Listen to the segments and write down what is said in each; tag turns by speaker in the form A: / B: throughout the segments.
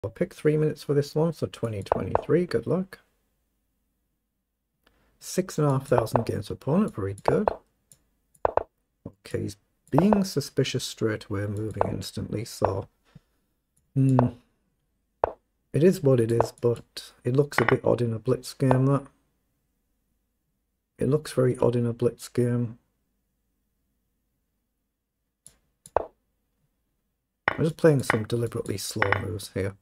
A: I'll pick 3 minutes for this one, so 2023, good luck. 6,500 games for opponent, very good. Okay, he's being suspicious straight away, moving instantly, so... It is what it is, but it looks a bit odd in a blitz game, that. It looks very odd in a blitz game. I'm just playing some deliberately slow moves here.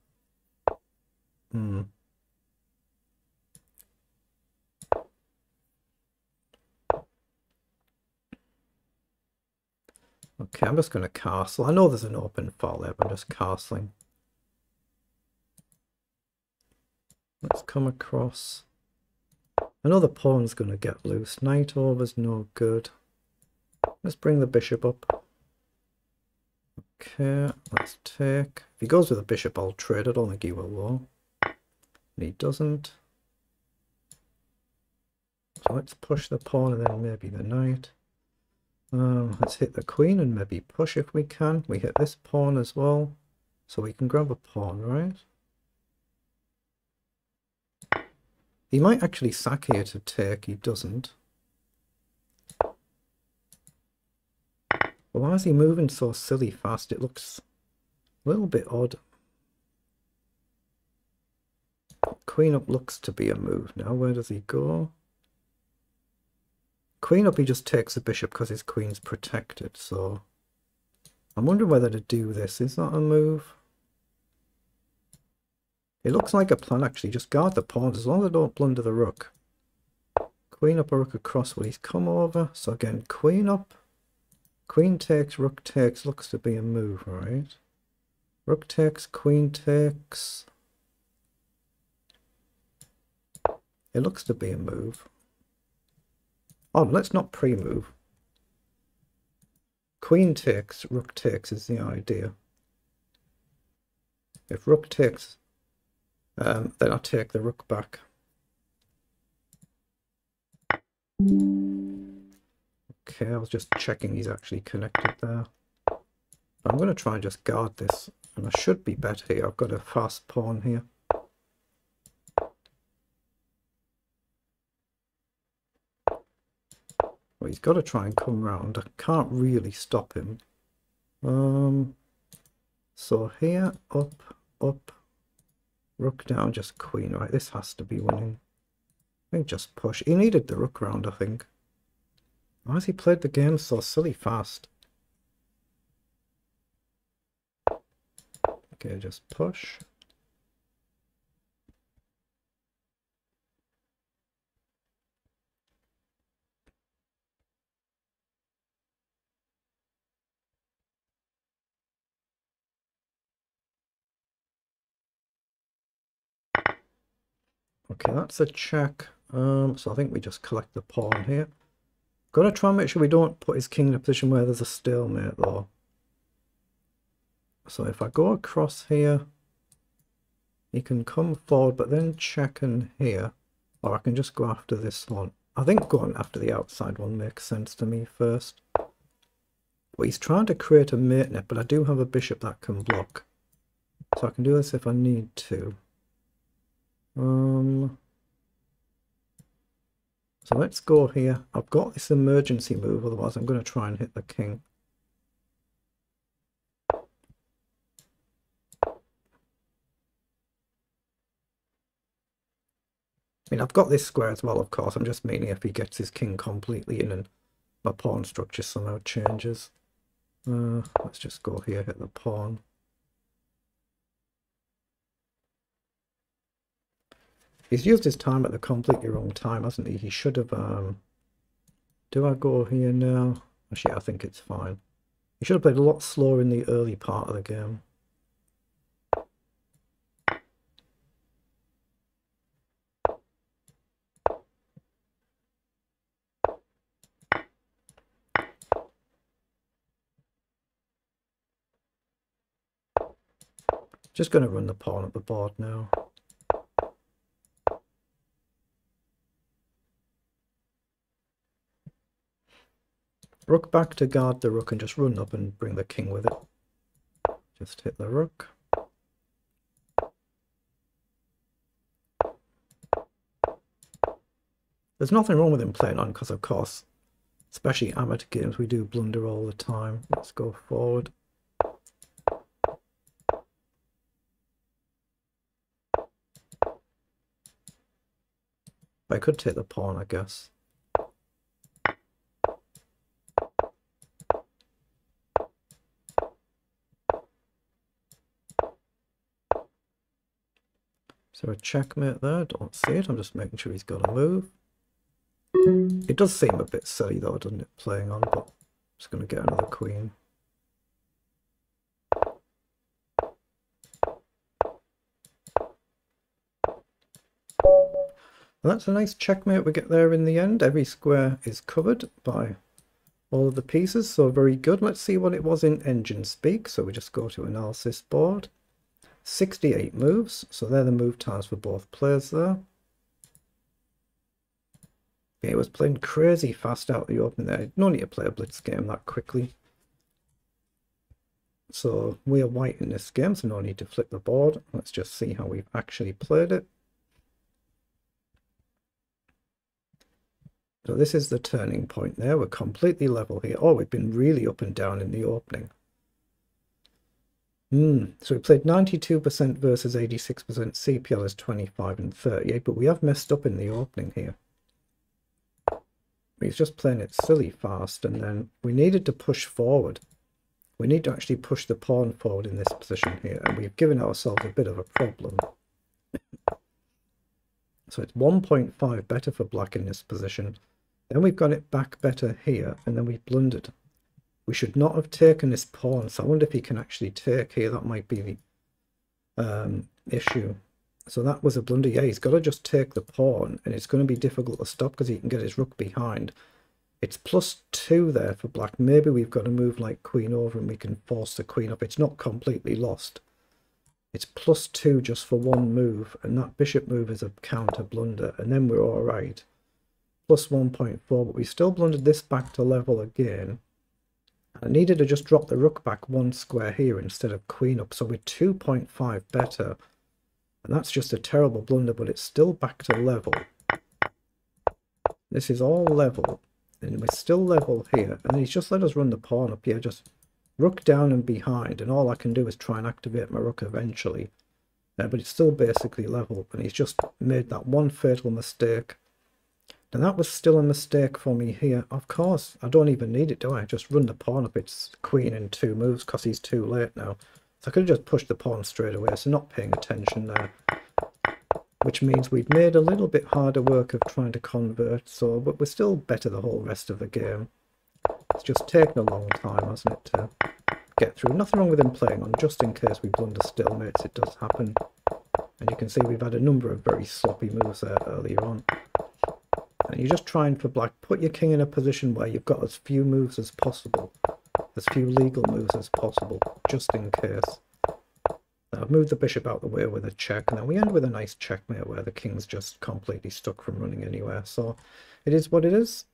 A: Okay, I'm just going to castle. I know there's an open file there, but I'm just castling. Let's come across. I know the pawn's going to get loose. Knight over's no good. Let's bring the bishop up. Okay, let's take. If he goes with the bishop, I'll trade. I don't think he will though. And he doesn't. So let's push the pawn and then maybe the knight. Let's hit the queen and maybe push if we can. We hit this pawn as well. So we can grab a pawn, right? He might actually sack here to take. He doesn't. Well, why is he moving so silly fast? It looks a little bit odd. Queen up looks to be a move now. Where does he go? Queen up, he just takes the bishop because his queen's protected, so... I'm wondering whether to do this. Is that a move? It looks like a plan, actually. Just guard the pawns as long as they don't blunder the rook. Queen up or rook across. Well, he's come over. So again, queen up. Queen takes, rook takes. Looks to be a move, right? Rook takes, queen takes. It looks to be a move. Oh, let's not pre-move. Queen takes, rook takes is the idea. If rook takes, then I'll take the rook back. Okay, I was just checking he's actually connected there. I'm going to try and just guard this, and I should be better here. I've got a fast pawn here. Well, he's got to try and come round. I can't really stop him. So here, up, up, rook down, just queen. Right, this has to be winning. I think just push. He needed the rook round, I think. Why has he played the game so silly fast? Okay, just push. Okay, that's a check. So I think we just collect the pawn here. Got to try and make sure we don't put his king in a position where there's a stalemate though. So if I go across here, he can come forward, but then check in here. Or I can just go after this one. I think going after the outside one makes sense to me first. Well, he's trying to create a mate net, but I do have a bishop that can block. So I can do this if I need to. So let's go here. I've got this emergency move, otherwise I'm going to try and hit the king. I mean, I've got this square as well, of course. I'm just meaning if he gets his king completely in and my pawn structure somehow changes. Let's just go here, hit the pawn. He's used his time at the completely wrong time, hasn't he? He should have... Do I go here now? Actually, I think it's fine. He should have played a lot slower in the early part of the game. Just going to run the pawn up the board now. Rook back to guard the rook and just run up and bring the king with it. Just hit the rook. There's nothing wrong with him playing on, because of course, especially amateur games, we do blunder all the time. Let's go forward. I could take the pawn, I guess. Is there a checkmate there? Don't see it. I'm just making sure he's got a move. It does seem a bit silly though, doesn't it, playing on, but I'm just going to get another queen. Well, that's a nice checkmate we get there in the end. Every square is covered by all of the pieces, so very good. Let's see what it was in engine speak. So we just go to analysis board. 68 moves, so they're the move times for both players there. Yeah, it was playing crazy fast out the opening there. No need to play a blitz game that quickly. So we are white in this game, so no need to flip the board. Let's just see how we've actually played it. So this is the turning point there. We're completely level here. Oh, we've been really up and down in the opening. So we played 92% versus 86%. CPL is 25 and 38, but we have messed up in the opening here. He's just playing it silly fast, and then we needed to push forward. We need to actually push the pawn forward in this position here, and we've given ourselves a bit of a problem. So it's 1.5 better for black in this position. Then we've got it back better here, and then we've blundered. We should not have taken this pawn, so I wonder if he can actually take here. That might be the issue. So that was a blunder. Yeah, he's got to just take the pawn, and it's going to be difficult to stop because he can get his rook behind. It's +2 there for black. Maybe we've got to move like queen over and we can force the queen up. It's not completely lost. It's +2 just for one move, and that bishop move is a counter blunder, and then we're all right. +1.4, but we still blundered this back to level again. I needed to just drop the rook back one square here instead of queen up, so we're 2.5 better. And that's just a terrible blunder, but it's still back to level. This is all level, and we're still level here. And he's just let us run the pawn up here, just rook down and behind, and all I can do is try and activate my rook eventually. But it's still basically level, and he's just made that one fatal mistake. And that was still a mistake for me here. Of course, I don't even need it, do I? Just run the pawn up. It's queen in 2 moves because he's too late now. So I could have just pushed the pawn straight away, so not paying attention there. Which means we've made a little bit harder work of trying to convert, so but we're still better the whole rest of the game. It's just taken a long time, hasn't it, to get through. Nothing wrong with him playing on, just in case we blunder stalemates, it does happen. And you can see we've had a number of very sloppy moves there earlier on. And you're just trying for black, put your king in a position where you've got as few moves as possible, as few legal moves as possible, just in case. Now I've moved the bishop out the way with a check, and then we end with a nice checkmate where the king's just completely stuck from running anywhere. So it is what it is.